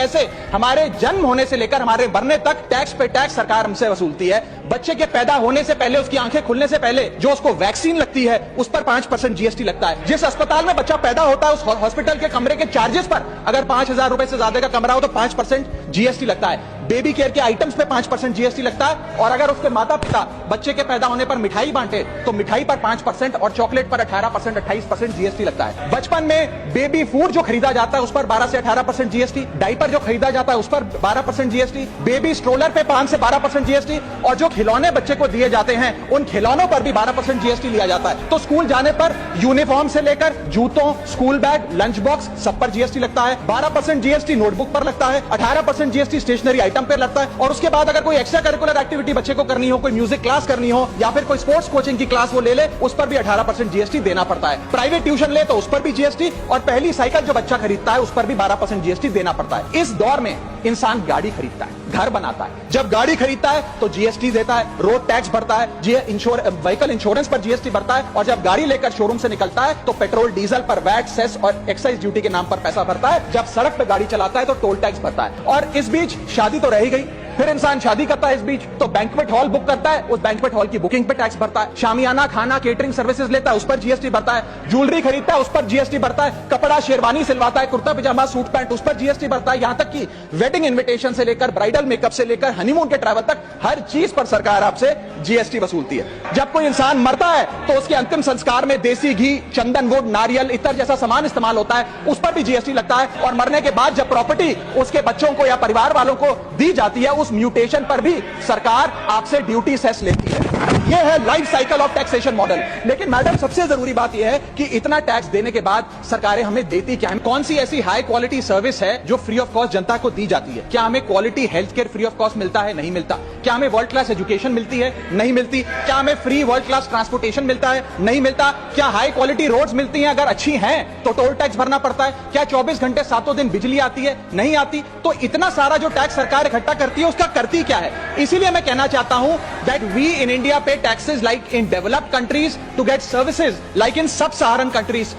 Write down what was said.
ऐसे हमारे जन्म होने से लेकर हमारे मरने तक टैक्स पे टैक्स सरकार हमसे वसूलती है। बच्चे के पैदा होने से पहले, उसकी आंखें खुलने से पहले जो उसको वैक्सीन लगती है उस पर 5% जीएसटी लगता है। जिस अस्पताल में बच्चा पैदा होता है उस हॉस्पिटल के कमरे के चार्जेस पर अगर 5,000 रुपए से ज्यादा का कमरा हो तो 5% जीएसटी लगता है। बेबी केयर के आइटम्स पे 5% जीएसटी लगता है। और अगर उसके माता पिता बच्चे के पैदा होने पर मिठाई बांटे तो मिठाई पर 5% और चॉकलेट पर 18%, 28% जीएसटी लगता है। बचपन में बेबी फूड जो खरीदा जाता है उस पर 12 से 18% जीएसटी, डायपर जो खरीदा जाता है उस पर 12% जीएसटी, बेबी स्ट्रोलर पे 5 से 12% जीएसटी, और जो खिलौने बच्चे को दिए जाते हैं उन खिलौनों पर भी 12% जीएसटी लिया जाता है। तो स्कूल जाने पर यूनिफॉर्म से लेकर जूतों, स्कूल बैग, लंच बॉक्स सब पर जीएसटी लगता है। 12% जीएसटी नोटबुक पर लगता है, 18% जीएसटी स्टेशनरी आइटम पर लगता है। और उसके बाद अगर कोई एक्स्ट्रा करिकुलर एक्टिविटी बच्चे को करनी हो, कोई म्यूजिक क्लास करनी हो या फिर कोई स्पोर्ट्स कोचिंग की क्लास वो ले ले, उस पर भी 18% जीएसटी देना पड़ता है। प्राइवेट ट्यूशन ले तो उस पर भी जीएसटी, और पहली साइकिल जो बच्चा खरीदता है उस पर भी 12% जीएसटी देना पड़ता है। इस दौर में इंसान गाड़ी खरीदता है, घर बनाता है, जब गाड़ी खरीदता है तो जीएसटी देता है, रोड टैक्स भरता है, व्हीकल इंश्योरेंस पर जीएसटी भरता है, और जब गाड़ी लेकर शोरूम से निकलता है तो पेट्रोल डीजल पर वैट, सेस और एक्साइज ड्यूटी के नाम पर पैसा भरता है। जब सड़क पर गाड़ी चलाता है तो टोल टैक्स भरता है। और इस बीच शादी तो रह ही गई, फिर इंसान शादी करता है, इस बीच तो बैंक्वेट हॉल बुक करता है, उस बैंक्वेट हॉल की बुकिंग पे टैक्स भरता है। शामियाना, खाना, केटरिंग सर्विसेज लेता है, उस पर जीएसटी भरता है। ज्वेलरी खरीदता है, उस पर जीएसटी भरता है। कपड़ा, शेरवानी सिलवाता है, कुर्ता पजामा, सूट पैंट, उस पर जीएसटी भरता है। यहां तक कि वेडिंग इन्विटेशन से लेकर ब्राइडल मेकअप से लेकर हनीमून के ट्रैवल तक हर चीज पर सरकार आपसे जीएसटी वसूलती है। जब कोई इंसान मरता है तो उसके अंतिम संस्कार में देसी घी, चंदन वुड, नारियल, इत्र जैसा सामान इस्तेमाल होता है, उस पर भी जीएसटी लगता है। और मरने के बाद जब प्रॉपर्टी उसके बच्चों को या परिवार वालों को दी जाती है, उस म्यूटेशन पर भी सरकार आपसे ड्यूटी सेस लेती है। यह है life cycle of taxation model. लेकिन मैडम, सबसे जरूरी बात यह है कि इतना टैक्स देने के बाद सरकारें हमें देती क्या है? कौन सी ऐसी हाई क्वालिटी सर्विस है जो फ्री ऑफ कॉस्ट जनता को दी जाती है? क्या हमें quality health care free of cost मिलता है? नहीं मिलता। क्या हमें वर्ल्ड क्लास एजुकेशन मिलती है? नहीं मिलती। क्या हमें फ्री वर्ल्ड क्लास ट्रांसपोर्टेशन मिलता है? नहीं मिलता। क्या हाई क्वालिटी रोड्स मिलती हैं? अगर अच्छी हैं तो टोल टैक्स भरना पड़ता है। क्या 24 घंटे सातों दिन बिजली आती है? नहीं आती। तो इतना सारा जो टैक्स सरकार इकट्ठा करती है उसका करती क्या है? इसीलिए मैं कहना चाहता हूं दैट वी इन इंडिया पे taxes like in developed countries to get services like in sub-Saharan countries.